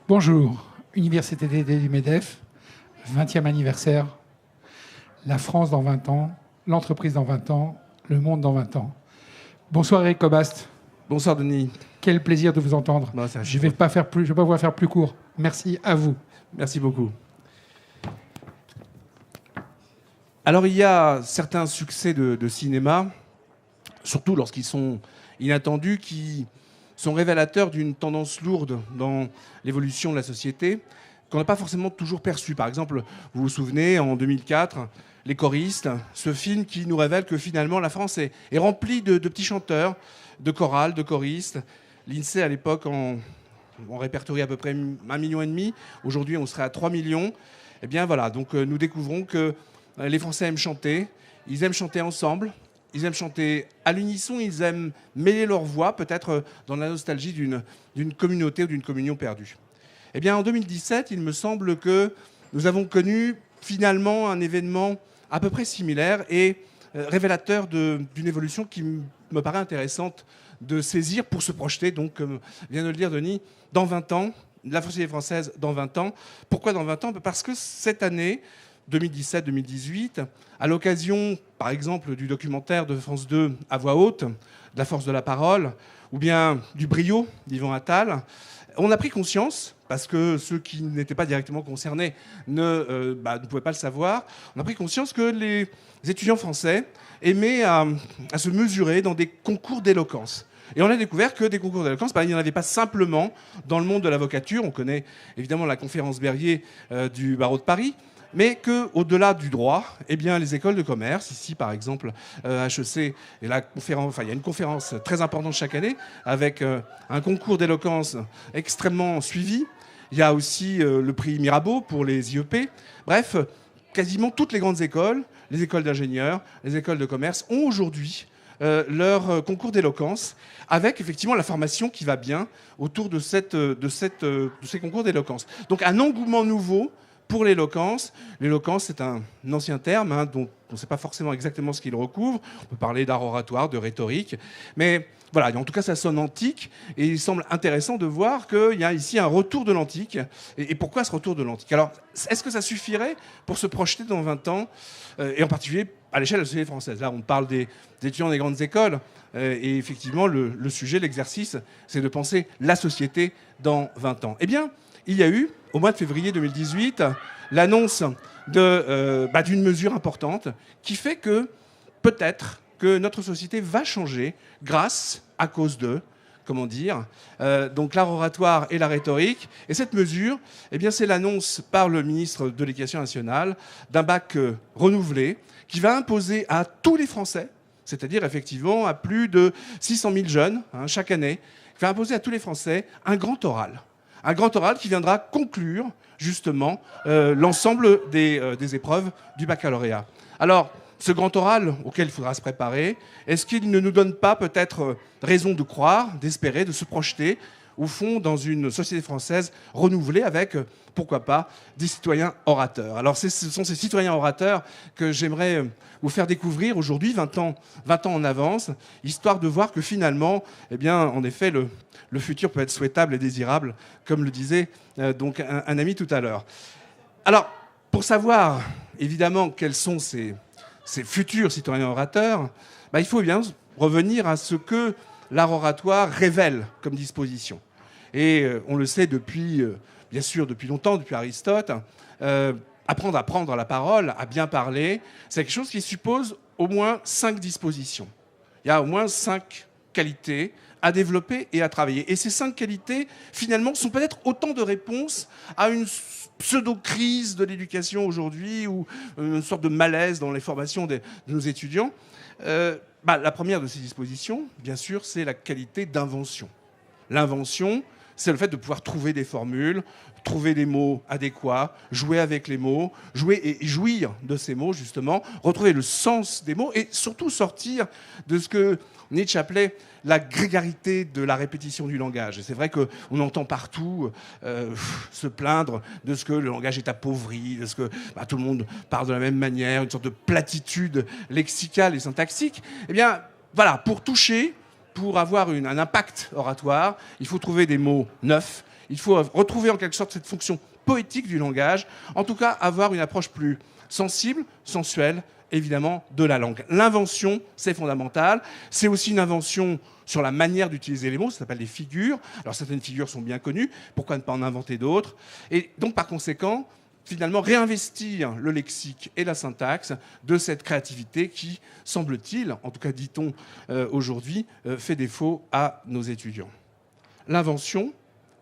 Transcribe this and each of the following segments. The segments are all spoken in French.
Bonjour, Université d'été du MEDEF, 20e anniversaire, la France dans 20 ans, l'entreprise dans 20 ans, le monde dans 20 ans. Bonsoir Eric Cobast. Bonsoir Denis. Quel plaisir de vous entendre. Bon, Je ne vais pas pouvoir faire plus court. Merci à vous. Merci beaucoup. Alors il y a certains succès de cinéma, surtout lorsqu'ils sont inattendus, qui sont révélateurs d'une tendance lourde dans l'évolution de la société qu'on n'a pas forcément toujours perçue. Par exemple, vous vous souvenez, en 2004, Les choristes, ce film qui nous révèle que finalement la France est remplie de petits chanteurs, de chorales, de choristes. L'INSEE à l'époque en répertoriait à peu près 1,5 million. Aujourd'hui, on serait à 3 millions. Eh bien voilà, donc nous découvrons que les Français aiment chanter. Ils aiment chanter ensemble. Ils aiment chanter à l'unisson. Ils aiment mêler leurs voix, peut-être dans la nostalgie d'une communauté ou d'une communion perdue. Eh bien, en 2017, il me semble que nous avons connu finalement un événement à peu près similaire et révélateur d'une évolution qui me paraît intéressante de saisir pour se projeter, donc, comme vient de le dire Denis, dans 20 ans, la société française dans 20 ans. Pourquoi dans 20 ans ? Parce que cette année, 2017-2018, à l'occasion, par exemple, du documentaire de France 2 à voix haute, de la force de la parole, ou bien du brio d'Yvan Attal, on a pris conscience, parce que ceux qui n'étaient pas directement concernés ne pouvaient pas le savoir, on a pris conscience que les étudiants français aimaient à se mesurer dans des concours d'éloquence. Et on a découvert que des concours d'éloquence, il n'y en avait pas simplement dans le monde de l'avocature. On connaît évidemment la conférence Berrier du barreau de Paris, mais qu'au-delà du droit, eh bien, les écoles de commerce, ici par exemple HEC, et la conférence, il y a une conférence très importante chaque année avec un concours d'éloquence extrêmement suivi. Il y a aussi le prix Mirabeau pour les IEP. Bref, quasiment toutes les grandes écoles, les écoles d'ingénieurs, les écoles de commerce ont aujourd'hui leur concours d'éloquence, avec effectivement la formation qui va bien autour de ces concours d'éloquence. Donc un engouement nouveau pour l'éloquence. L'éloquence, c'est un ancien terme dont on ne sait pas forcément exactement ce qu'il recouvre. On peut parler d'art oratoire, de rhétorique. Mais voilà, en tout cas, ça sonne antique. Et il semble intéressant de voir qu'il y a ici un retour de l'antique. Et pourquoi ce retour de l'antique ? Alors, est-ce que ça suffirait pour se projeter dans 20 ans, et en particulier à l'échelle de la société française ? Là, on parle des étudiants des grandes écoles. Et effectivement, le sujet, l'exercice, c'est de penser la société dans 20 ans. Eh bien, il y a eu, au mois de février 2018, l'annonce d'une mesure importante qui fait que peut-être que notre société va changer grâce, à cause de, comment dire, donc l'art oratoire et la rhétorique. Et cette mesure, eh bien, c'est l'annonce par le ministre de l'Éducation nationale d'un bac renouvelé qui va imposer à tous les Français, c'est-à-dire effectivement à plus de 600 000 jeunes chaque année, qui va imposer à tous les Français un grand oral. Un grand oral qui viendra conclure justement l'ensemble des épreuves du baccalauréat. Alors, ce grand oral auquel il faudra se préparer, est-ce qu'il ne nous donne pas peut-être raison de croire, d'espérer, de se projeter au fond dans une société française renouvelée avec, pourquoi pas, des citoyens orateurs ? Alors ce sont ces citoyens orateurs que j'aimerais vous faire découvrir aujourd'hui, 20 ans en avance, histoire de voir que finalement, eh bien, en effet, le futur peut être souhaitable et désirable, comme le disait donc un ami tout à l'heure. Alors, pour savoir évidemment quels sont ces futurs citoyens orateurs, il faut bien revenir à ce que l'art oratoire révèle comme disposition. Et on le sait depuis longtemps, depuis Aristote, apprendre à prendre la parole, à bien parler, c'est quelque chose qui suppose au moins 5 dispositions. Il y a au moins 5 qualités à développer et à travailler. Et ces 5 qualités, finalement, sont peut-être autant de réponses à une pseudo-crise de l'éducation aujourd'hui ou une sorte de malaise dans les formations de nos étudiants. La première de ces dispositions, bien sûr, c'est la qualité d'invention. L'invention, c'est le fait de pouvoir trouver des formules, trouver des mots adéquats, jouer avec les mots, jouer et jouir de ces mots, justement, retrouver le sens des mots et surtout sortir de ce que Nietzsche appelait la grégarité de la répétition du langage. Et c'est vrai qu'on entend partout se plaindre de ce que le langage est appauvri, de ce que tout le monde parle de la même manière, une sorte de platitude lexicale et syntaxique. Eh bien, voilà, pour toucher, pour avoir un impact oratoire, il faut trouver des mots neufs, Il faut retrouver en quelque sorte cette fonction poétique du langage, en tout cas avoir une approche plus sensible, sensuelle, évidemment, de la langue. L'invention, c'est fondamental. C'est aussi une invention sur la manière d'utiliser les mots, ça s'appelle les figures. Alors certaines figures sont bien connues, pourquoi ne pas en inventer d'autres? Et donc par conséquent, finalement réinvestir le lexique et la syntaxe de cette créativité qui, semble-t-il, en tout cas dit-on aujourd'hui, fait défaut à nos étudiants. L'invention,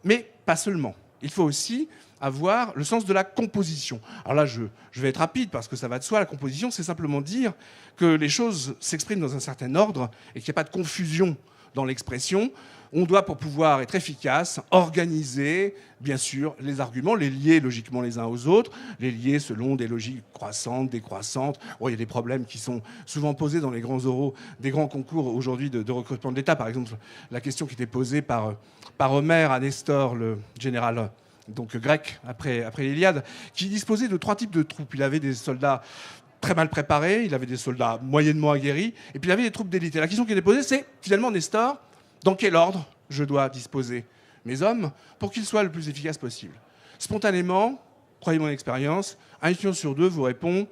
mais pas seulement. Il faut aussi avoir le sens de la composition. Alors là, je vais être rapide parce que ça va de soi. La composition, c'est simplement dire que les choses s'expriment dans un certain ordre et qu'il n'y a pas de confusion dans l'expression. On doit, pour pouvoir être efficace, organiser, bien sûr, les arguments, les lier logiquement les uns aux autres, les lier selon des logiques croissantes, décroissantes. Oh, il y a des problèmes qui sont souvent posés dans les grands oraux, des grands concours aujourd'hui de recrutement de l'État. Par exemple, la question qui était posée par Homère à Nestor, le général donc grec après l'Iliade, qui disposait de 3 types de troupes. Il avait des soldats très mal préparés, il avait des soldats moyennement aguerris, et puis il avait des troupes d'élite. Et la question qui était posée, c'est finalement, Nestor, dans quel ordre je dois disposer mes hommes pour qu'ils soient le plus efficaces possible? Spontanément, croyez mon expérience, un étudiant sur 2 vous répond,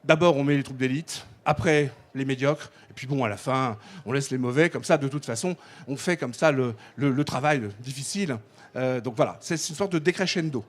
d'abord on met les troupes d'élite, après les médiocres, et puis bon, à la fin, on laisse les mauvais, comme ça, de toute façon, on fait comme ça le travail difficile. Donc voilà, c'est une sorte de décrescendo.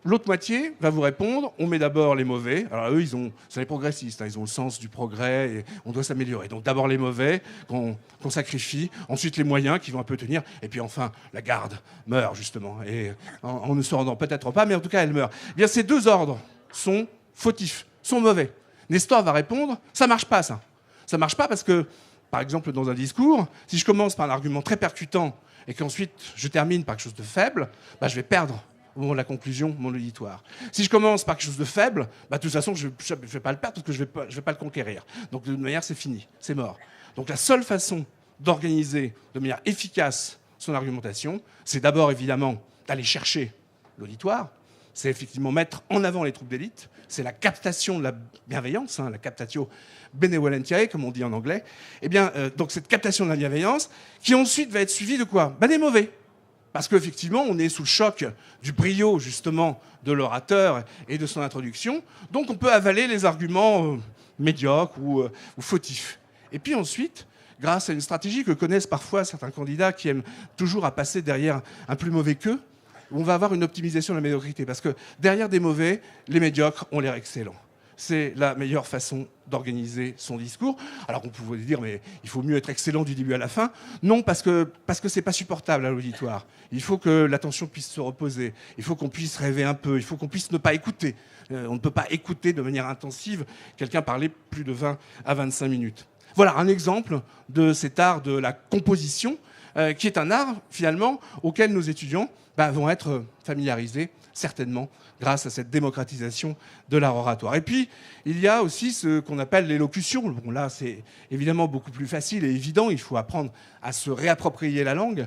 L'autre moitié va vous répondre, on met d'abord les mauvais. Alors eux, c'est les progressistes, hein, ils ont le sens du progrès et on doit s'améliorer. Donc d'abord les mauvais qu'on sacrifie, ensuite les moyens qui vont un peu tenir, et puis enfin la garde meurt justement. Et en ne se rendant peut-être pas, mais en tout cas elle meurt. Eh bien ces 2 ordres sont fautifs, sont mauvais. Nestor va répondre, ça marche pas ça. Ça marche pas parce que, par exemple dans un discours, si je commence par un argument très percutant et qu'ensuite je termine par quelque chose de faible, je vais perdre au moment de la conclusion mon auditoire. Si je commence par quelque chose de faible, de toute façon, je ne vais pas le perdre parce que je ne vais pas le conquérir. Donc de toute manière, c'est fini, c'est mort. Donc la seule façon d'organiser de manière efficace son argumentation, c'est d'abord évidemment d'aller chercher l'auditoire, c'est effectivement mettre en avant les troupes d'élite, c'est la captation de la bienveillance, la captatio benevolentiae, comme on dit en anglais. Eh bien, donc cette captation de la bienveillance, qui ensuite va être suivie de quoi? Des mauvais. Parce qu'effectivement, on est sous le choc du brio, justement, de l'orateur et de son introduction. Donc, on peut avaler les arguments médiocres ou fautifs. Et puis ensuite, grâce à une stratégie que connaissent parfois certains candidats qui aiment toujours à passer derrière un plus mauvais qu'eux, on va avoir une optimisation de la médiocrité. Parce que derrière des mauvais, les médiocres ont l'air excellents. C'est la meilleure façon d'organiser son discours. Alors on pouvait dire, mais il faut mieux être excellent du début à la fin. Non, parce que c'est pas supportable à l'auditoire. Il faut que l'attention puisse se reposer. Il faut qu'on puisse rêver un peu. Il faut qu'on puisse ne pas écouter. On ne peut pas écouter de manière intensive quelqu'un parler plus de 20 à 25 minutes. Voilà un exemple de cet art de la composition, qui est un art, finalement, auquel nos étudiants vont être familiarisés, certainement, grâce à cette démocratisation de l'art oratoire. Et puis, il y a aussi ce qu'on appelle l'élocution. Bon, là, c'est évidemment beaucoup plus facile et évident. Il faut apprendre à se réapproprier la langue,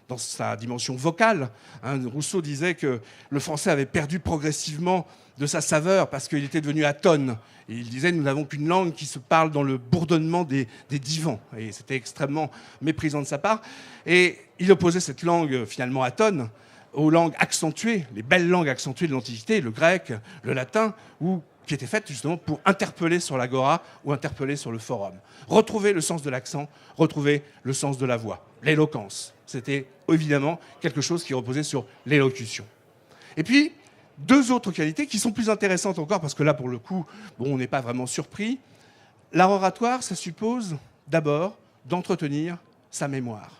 dans sa dimension vocale. Rousseau disait que le français avait perdu progressivement de sa saveur parce qu'il était devenu atone. Et il disait, nous n'avons qu'une langue qui se parle dans le bourdonnement des divans. Et c'était extrêmement méprisant de sa part. Et il opposait cette langue, finalement, atone, aux langues accentuées, les belles langues accentuées de l'Antiquité, le grec, le latin, qui étaient faites justement pour interpeller sur l'agora ou interpeller sur le forum. Retrouver le sens de l'accent, retrouver le sens de la voix. L'éloquence, c'était évidemment quelque chose qui reposait sur l'élocution. Et puis, 2 autres qualités qui sont plus intéressantes encore, parce que là, pour le coup, on n'est pas vraiment surpris. L'art oratoire, ça suppose d'abord d'entretenir sa mémoire.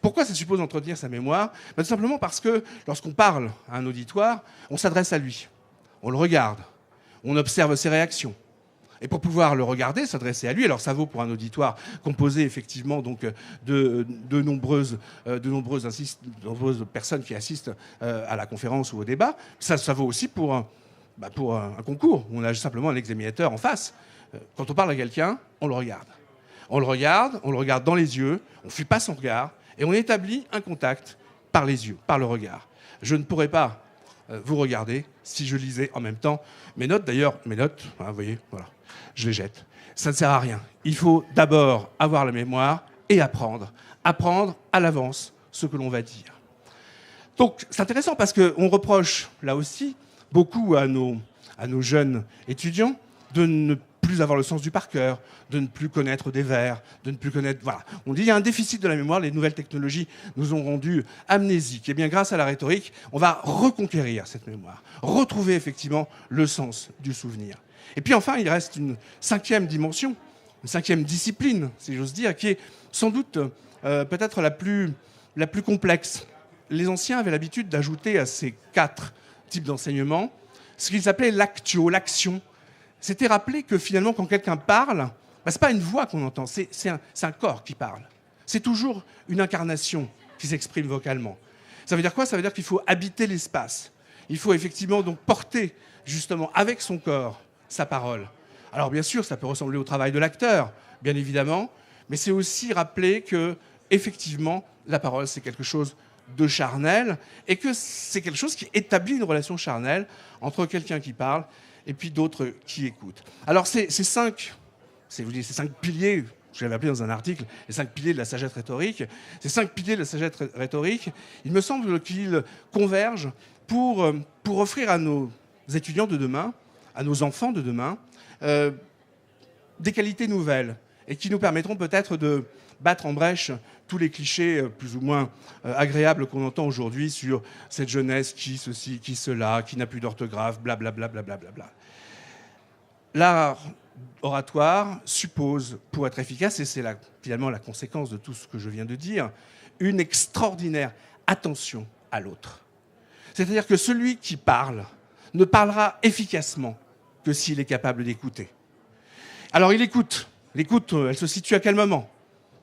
Pourquoi ça suppose d'entretenir sa mémoire? Tout simplement parce que lorsqu'on parle à un auditoire, on s'adresse à lui, on le regarde, on observe ses réactions. Et pour pouvoir le regarder, s'adresser à lui, alors ça vaut pour un auditoire composé effectivement donc de nombreuses personnes qui assistent à la conférence ou au débat. Ça vaut aussi pour un concours où on a simplement un examinateur en face. Quand on parle à quelqu'un, on le regarde. On le regarde dans les yeux, on ne fuit pas son regard et on établit un contact par les yeux, par le regard. Je ne pourrais pas vous regarder si je lisais en même temps mes notes. D'ailleurs, mes notes, vous voyez, voilà, je les jette. Ça ne sert à rien. Il faut d'abord avoir la mémoire et apprendre. Apprendre à l'avance ce que l'on va dire. Donc c'est intéressant parce qu'on reproche, là aussi, beaucoup à nos jeunes étudiants de ne plus avoir le sens du par cœur, de ne plus connaître des vers, de ne plus connaître... Voilà. On dit qu'il y a un déficit de la mémoire, les nouvelles technologies nous ont rendus amnésiques. Et bien grâce à la rhétorique, on va reconquérir cette mémoire, retrouver effectivement le sens du souvenir. Et puis enfin, il reste une cinquième dimension, une cinquième discipline, si j'ose dire, qui est sans doute peut-être la plus complexe. Les anciens avaient l'habitude d'ajouter à ces 4 types d'enseignement ce qu'ils appelaient l'actio, l'action. C'était rappeler que finalement, quand quelqu'un parle, ce n'est pas une voix qu'on entend, c'est un corps qui parle. C'est toujours une incarnation qui s'exprime vocalement. Ça veut dire quoi? Ça veut dire qu'il faut habiter l'espace. Il faut effectivement donc porter justement avec son corps sa parole. Alors bien sûr, ça peut ressembler au travail de l'acteur, bien évidemment, mais c'est aussi rappeler que effectivement, la parole, c'est quelque chose de charnel et que c'est quelque chose qui établit une relation charnelle entre quelqu'un qui parle et puis d'autres qui écoutent. Alors ces 5 piliers, je l'avais appelé dans un article, les 5 piliers de la sagesse rhétorique, ces 5 piliers de la sagesse rhétorique, il me semble qu'ils convergent pour offrir à nos étudiants de demain, à nos enfants de demain, des qualités nouvelles et qui nous permettront peut-être de battre en brèche tous les clichés plus ou moins agréables qu'on entend aujourd'hui sur cette jeunesse qui ceci, qui cela, qui n'a plus d'orthographe, blablabla. L'art oratoire suppose, pour être efficace, et c'est finalement la conséquence de tout ce que je viens de dire, une extraordinaire attention à l'autre. C'est-à-dire que celui qui parle ne parlera efficacement que s'il est capable d'écouter. Alors il écoute. L'écoute, elle se situe à quel moment?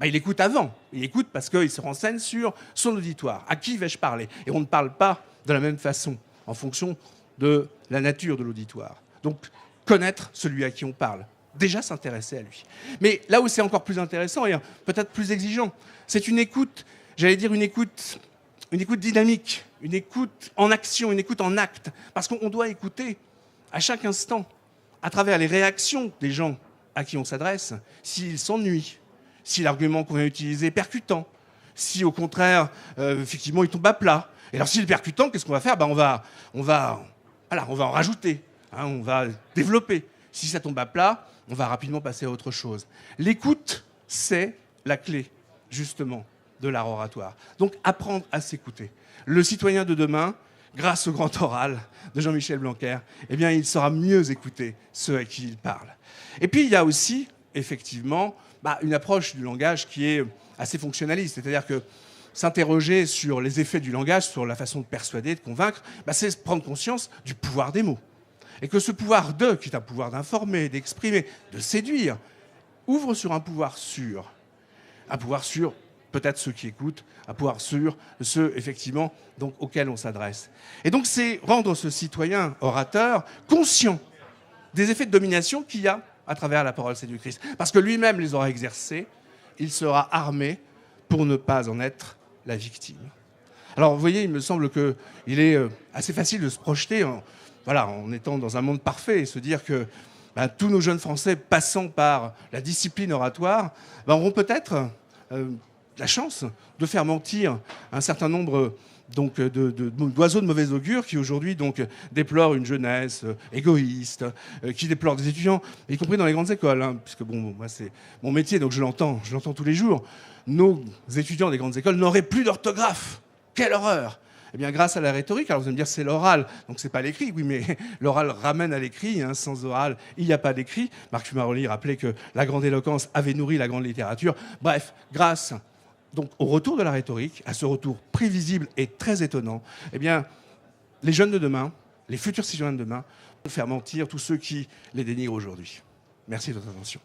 Il écoute avant. Il écoute parce qu'il se renseigne sur son auditoire. À qui vais-je parler? Et on ne parle pas de la même façon en fonction de la nature de l'auditoire. Donc, connaître celui à qui on parle. Déjà s'intéresser à lui. Mais là où c'est encore plus intéressant et peut-être plus exigeant, c'est une écoute, j'allais dire une écoute dynamique, une écoute en action, une écoute en acte. Parce qu'on doit écouter à chaque instant, à travers les réactions des gens à qui on s'adresse, s'ils s'ennuient, si l'argument qu'on vient d'utiliser est percutant, si au contraire, effectivement, il tombe à plat. Et alors s'il est percutant, qu'est-ce qu'on va faire? On va en rajouter, on va développer. Si ça tombe à plat, on va rapidement passer à autre chose. L'écoute, c'est la clé, justement, de l'art oratoire. Donc apprendre à s'écouter. Le citoyen de demain, grâce au grand oral de Jean-Michel Blanquer, eh bien, il saura mieux écouter ceux à qui il parle. Et puis, il y a aussi, effectivement, une approche du langage qui est assez fonctionnaliste. C'est-à-dire que s'interroger sur les effets du langage, sur la façon de persuader, de convaincre, c'est prendre conscience du pouvoir des mots. Et que ce pouvoir de, qui est un pouvoir d'informer, d'exprimer, de séduire, ouvre sur un pouvoir sûr. Un pouvoir sur peut-être ceux qui écoutent, un pouvoir sur ceux, effectivement, donc, auxquels on s'adresse. Et donc, c'est rendre ce citoyen orateur conscient des effets de domination qu'il y a à travers la parole séductrice. Parce que lui-même les aura exercés, il sera armé pour ne pas en être la victime. Alors, vous voyez, il me semble qu'il est assez facile de se projeter en étant dans un monde parfait et se dire que tous nos jeunes Français passant par la discipline oratoire auront peut-être la chance de faire mentir un certain nombre d'oiseaux de mauvais augure qui aujourd'hui déplorent une jeunesse égoïste, qui déplorent des étudiants, y compris dans les grandes écoles, puisque moi c'est mon métier, donc je l'entends tous les jours. Nos étudiants des grandes écoles n'auraient plus d'orthographe. Quelle horreur! Eh bien, grâce à la rhétorique, alors vous allez me dire c'est l'oral, donc c'est pas l'écrit. Oui, mais l'oral ramène à l'écrit. Sans oral, il n'y a pas d'écrit. Marc Fumaroli rappelait que la grande éloquence avait nourri la grande littérature. Bref, grâce donc au retour de la rhétorique, à ce retour prévisible et très étonnant, eh bien, les jeunes de demain, les futurs citoyens de demain, vont faire mentir tous ceux qui les dénigrent aujourd'hui. Merci de votre attention.